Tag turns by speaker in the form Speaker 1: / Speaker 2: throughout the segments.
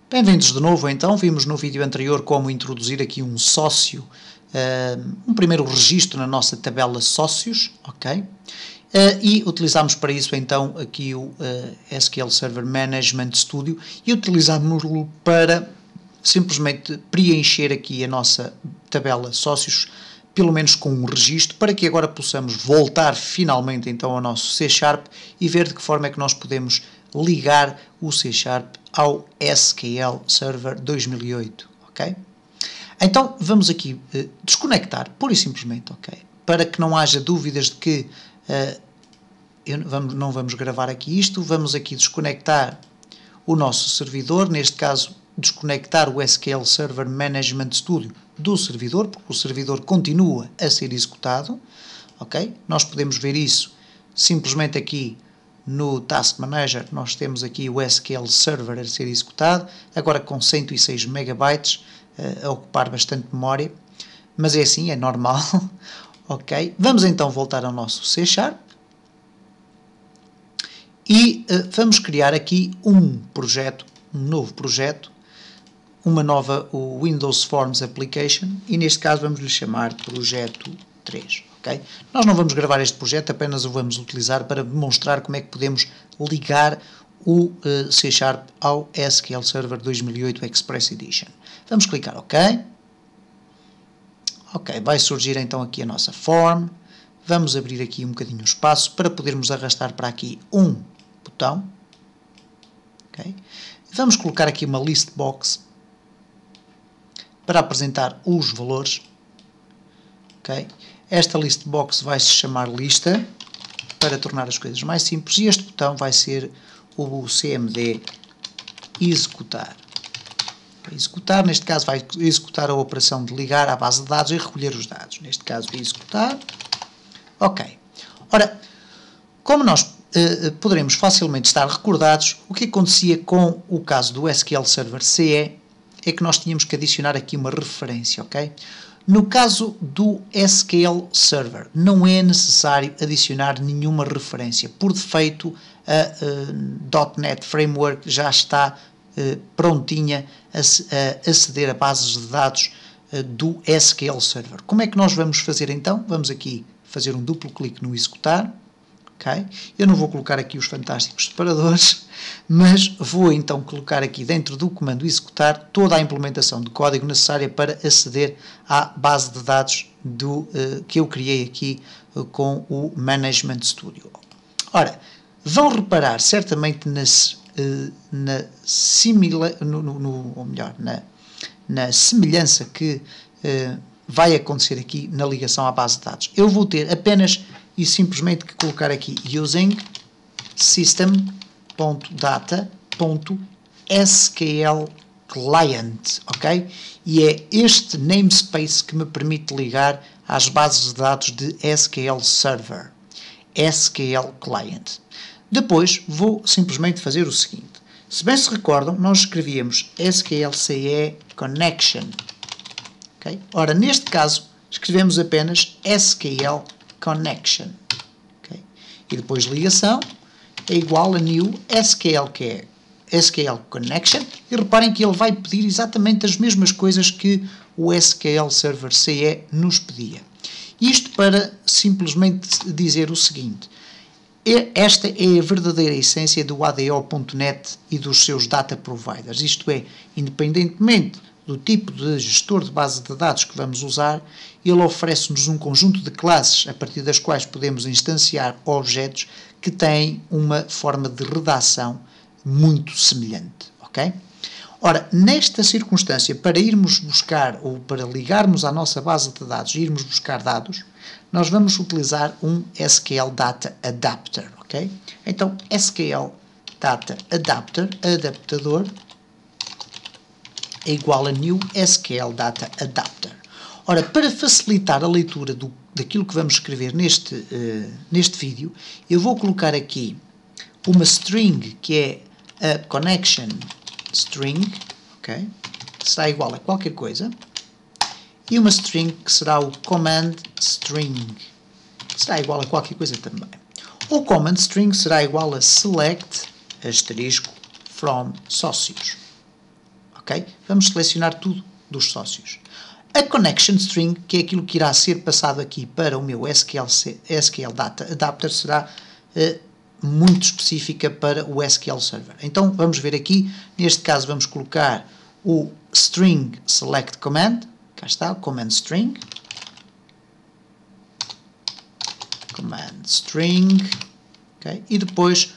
Speaker 1: Bem-vindos de novo então, vimos no vídeo anterior como introduzir aqui um sócio, um primeiro registro na nossa tabela sócios, ok? E utilizámos para isso então aqui o SQL Server Management Studio e utilizámos-lo para simplesmente preencher aqui a nossa tabela sócios, pelo menos com um registro, para que agora possamos voltar finalmente então ao nosso C# e ver de que forma é que nós podemos ligar o C# ao SQL Server 2008, ok? Então vamos aqui desconectar, pura e simplesmente, ok? Para que não haja dúvidas de que não vamos gravar aqui isto, vamos aqui desconectar o nosso servidor, neste caso desconectar o SQL Server Management Studio do servidor, porque o servidor continua a ser executado, ok? Nós podemos ver isso simplesmente aqui no Task Manager. Nós temos aqui o SQL Server a ser executado, agora com 106 MB a ocupar bastante memória, mas é assim, é normal, ok? Vamos então voltar ao nosso C# e vamos criar aqui um projeto, um novo projeto, uma nova o Windows Forms Application, e neste caso vamos lhe chamar Projeto 3. Okay? Nós não vamos gravar este projeto, apenas o vamos utilizar para demonstrar como é que podemos ligar o C# ao SQL Server 2008 Express Edition. Vamos clicar OK. Ok, vai surgir então aqui a nossa form. Vamos abrir aqui um bocadinho o espaço para podermos arrastar para aqui um botão. Okay? Vamos colocar aqui uma list box para apresentar os valores. Okay? Esta list box vai se chamar lista, para tornar as coisas mais simples, e este botão vai ser o CMD executar. Executar, neste caso, vai executar a operação de ligar à base de dados e recolher os dados. Neste caso, executar. Ok. Ora, como nós poderemos facilmente estar recordados, o que acontecia com o caso do SQL Server CE é que nós tínhamos que adicionar aqui uma referência, ok? No caso do SQL Server, não é necessário adicionar nenhuma referência. Por defeito, a .NET Framework já está prontinha a aceder a bases de dados do SQL Server. Como é que nós vamos fazer então? Vamos aqui fazer um duplo clique no executar. Okay? Eu não vou colocar aqui os fantásticos separadores, mas vou então colocar aqui dentro do comando executar toda a implementação de código necessária para aceder à base de dados que eu criei aqui com o Management Studio. Ora, vão reparar certamente na semelhança que vai acontecer aqui na ligação à base de dados. Eu vou ter apenas e simplesmente que colocar aqui using system.data.sql client, ok? E é este namespace que me permite ligar às bases de dados de SQL Server, SQL Client. Depois vou simplesmente fazer o seguinte. Se bem se recordam, nós escrevíamos SQLCE Connection. Okay? Ora, neste caso, escrevemos apenas SQL Connection. Okay? E depois ligação é igual a new SQL, que é SQL Connection. E reparem que ele vai pedir exatamente as mesmas coisas que o SQL Server CE nos pedia. Isto para simplesmente dizer o seguinte. Esta é a verdadeira essência do ADO.NET e dos seus data providers. Isto é, independentemente do tipo de gestor de base de dados que vamos usar, ele oferece-nos um conjunto de classes a partir das quais podemos instanciar objetos que têm uma forma de redação muito semelhante, ok? Ora, nesta circunstância, para irmos buscar ou para ligarmos à nossa base de dados e irmos buscar dados, nós vamos utilizar um SQL Data Adapter, ok? Então, SQL Data Adapter, adaptador, é igual a new SQL Data Adapter. Ora, para facilitar a leitura daquilo que vamos escrever neste vídeo, eu vou colocar aqui uma string, que é a connection string, ok? Que será igual a qualquer coisa, e uma string que será o command string, que será igual a qualquer coisa também. O command string será igual a select, asterisco, from sócios. ok? Vamos selecionar tudo dos sócios. A connection string, que é aquilo que irá ser passado aqui para o meu SQL Data Adapter, será muito específica para o SQL Server. Então vamos ver aqui, neste caso vamos colocar o string select command, cá está, o command string, okay? E depois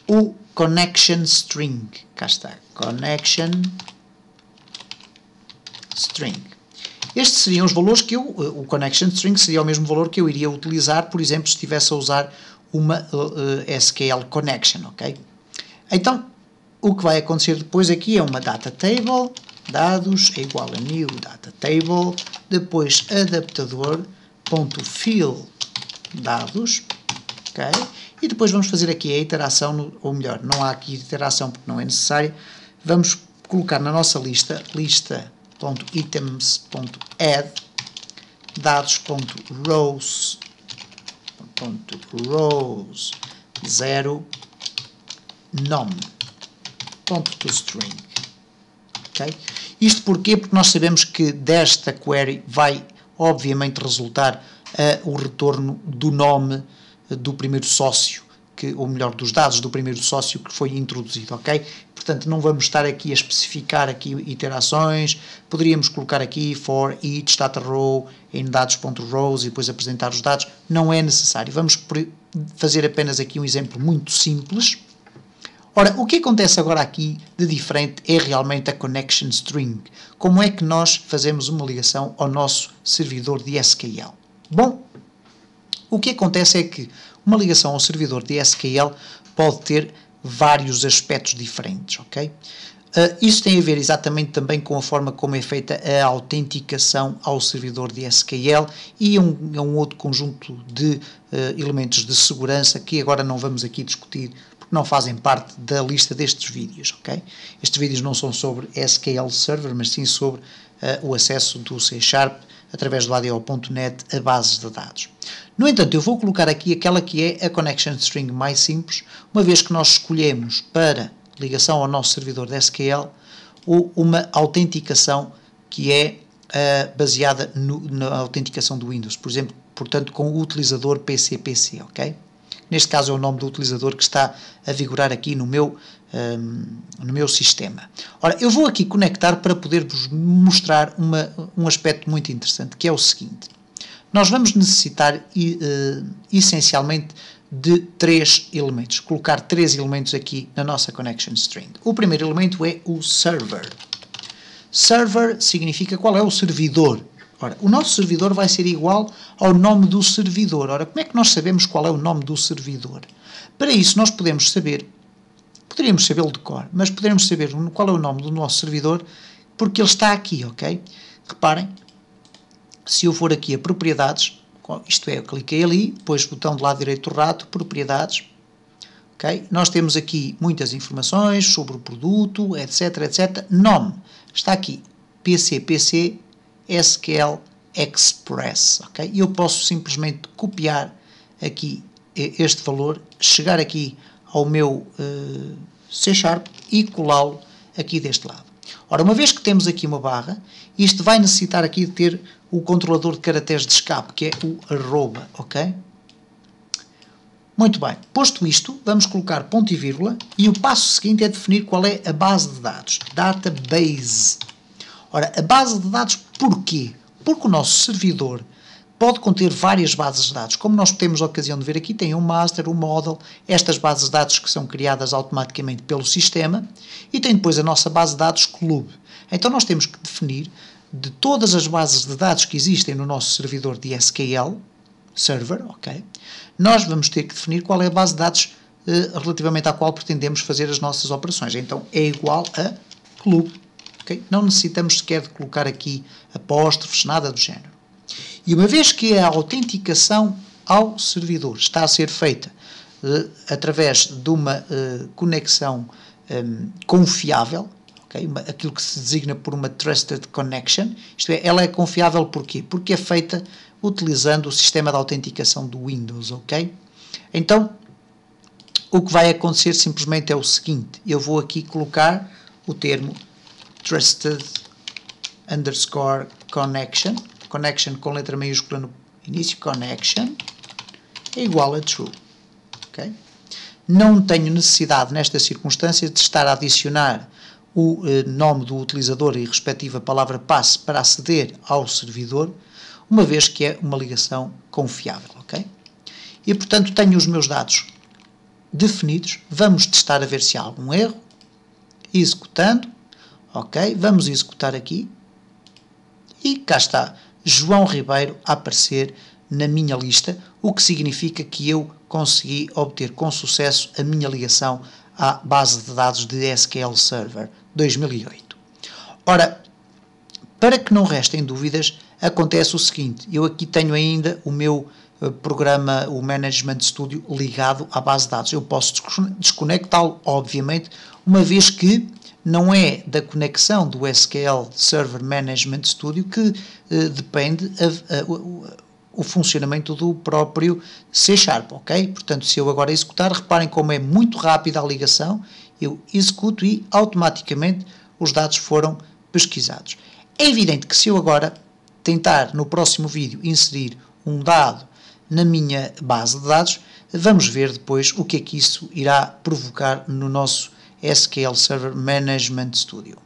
Speaker 1: o connection string, cá está, connection string. Estes seriam os valores que o connection string seria o mesmo valor que eu iria utilizar, por exemplo, se estivesse a usar uma SQL connection, ok? Então, o que vai acontecer depois aqui é uma data table, dados é igual a new data table, depois adaptador.fill dados, ok? E depois vamos fazer aqui a iteração, ou melhor, não há aqui iteração porque não é necessário, vamos colocar na nossa lista.items.add dados.rows 0 nome.toString, ok? Isto porquê? Porque nós sabemos que desta query vai obviamente resultar o retorno do nome do primeiro sócio, ou melhor, dos dados do primeiro sócio que foi introduzido, ok? Portanto, não vamos estar aqui a especificar aqui iterações, poderíamos colocar aqui for each data row em dados.rows e depois apresentar os dados, não é necessário. Vamos fazer apenas aqui um exemplo muito simples. Ora, o que acontece agora aqui de diferente é realmente a connection string. Como é que nós fazemos uma ligação ao nosso servidor de SQL? Bom, o que acontece é que uma ligação ao servidor de SQL pode ter vários aspectos diferentes, ok? Isso tem a ver exatamente também com a forma como é feita a autenticação ao servidor de SQL e um outro conjunto de elementos de segurança que agora não vamos aqui discutir porque não fazem parte da lista destes vídeos, ok? Estes vídeos não são sobre SQL Server, mas sim sobre o acesso do C# através do ADO.NET a bases de dados. No entanto, eu vou colocar aqui aquela que é a connection string mais simples, uma vez que nós escolhemos para ligação ao nosso servidor de SQL uma autenticação que é baseada na autenticação do Windows, por exemplo, portanto, com o utilizador PCPC, ok? Neste caso é o nome do utilizador que está a vigorar aqui no meu sistema. Ora, eu vou aqui conectar para poder-vos mostrar um aspecto muito interessante, que é o seguinte. Nós vamos necessitar essencialmente de 3 elementos. Colocar 3 elementos aqui na nossa connection string. O primeiro elemento é o server. Server significa qual é o servidor. Ora, o nosso servidor vai ser igual ao nome do servidor. Ora, como é que nós sabemos qual é o nome do servidor? Para isso, nós poderíamos sabê-lo de cor, mas poderemos saber qual é o nome do nosso servidor porque ele está aqui, ok? Reparem, se eu for aqui a propriedades, isto é, eu cliquei ali, depois botão do lado direito do rato, propriedades, ok? Nós temos aqui muitas informações sobre o produto, etc, etc. Nome, está aqui, PCPC SQL Express, ok? E eu posso simplesmente copiar aqui este valor, chegar aqui ao meu C# e colá-lo aqui deste lado. Ora, uma vez que temos aqui uma barra, isto vai necessitar aqui de ter o controlador de caracteres de escape, que é o arroba, ok? Muito bem. Posto isto, vamos colocar ponto e vírgula e o passo seguinte é definir qual é a base de dados, database. Ora, a base de dados porquê? Porque o nosso servidor pode conter várias bases de dados. Como nós temos a ocasião de ver aqui, tem um master, um model, estas bases de dados que são criadas automaticamente pelo sistema e tem depois a nossa base de dados clube. Então nós temos que definir de todas as bases de dados que existem no nosso servidor de SQL Server, ok? Nós vamos ter que definir qual é a base de dados relativamente à qual pretendemos fazer as nossas operações. Então é igual a clube. Okay? Não necessitamos sequer de colocar aqui apóstrofes, nada do género. E uma vez que a autenticação ao servidor está a ser feita através de uma conexão confiável, okay? Aquilo que se designa por uma Trusted Connection, isto é, ela é confiável porquê? Porque é feita utilizando o sistema de autenticação do Windows, ok? Então, o que vai acontecer simplesmente é o seguinte, eu vou aqui colocar o termo trusted underscore connection, connection com letra maiúscula no início, connection, é igual a true. Okay? Não tenho necessidade, nesta circunstância, de estar a adicionar o nome do utilizador e respectiva palavra passe para aceder ao servidor, uma vez que é uma ligação confiável. Okay? E, portanto, tenho os meus dados definidos. Vamos testar a ver se há algum erro. Executando. Ok, vamos executar aqui. E cá está João Ribeiro a aparecer na minha lista, o que significa que eu consegui obter com sucesso a minha ligação à base de dados de SQL Server 2008. Ora, para que não restem dúvidas, acontece o seguinte: eu aqui tenho ainda o meu programa, o Management Studio, ligado à base de dados. Eu posso desconectá-lo, obviamente, uma vez que não é da conexão do SQL Server Management Studio que depende o funcionamento do próprio C#, ok? Portanto, se eu agora executar, reparem como é muito rápida a ligação, eu executo e automaticamente os dados foram pesquisados. É evidente que se eu agora tentar no próximo vídeo inserir um dado na minha base de dados, vamos ver depois o que é que isso irá provocar no nosso SQL Server Management Studio.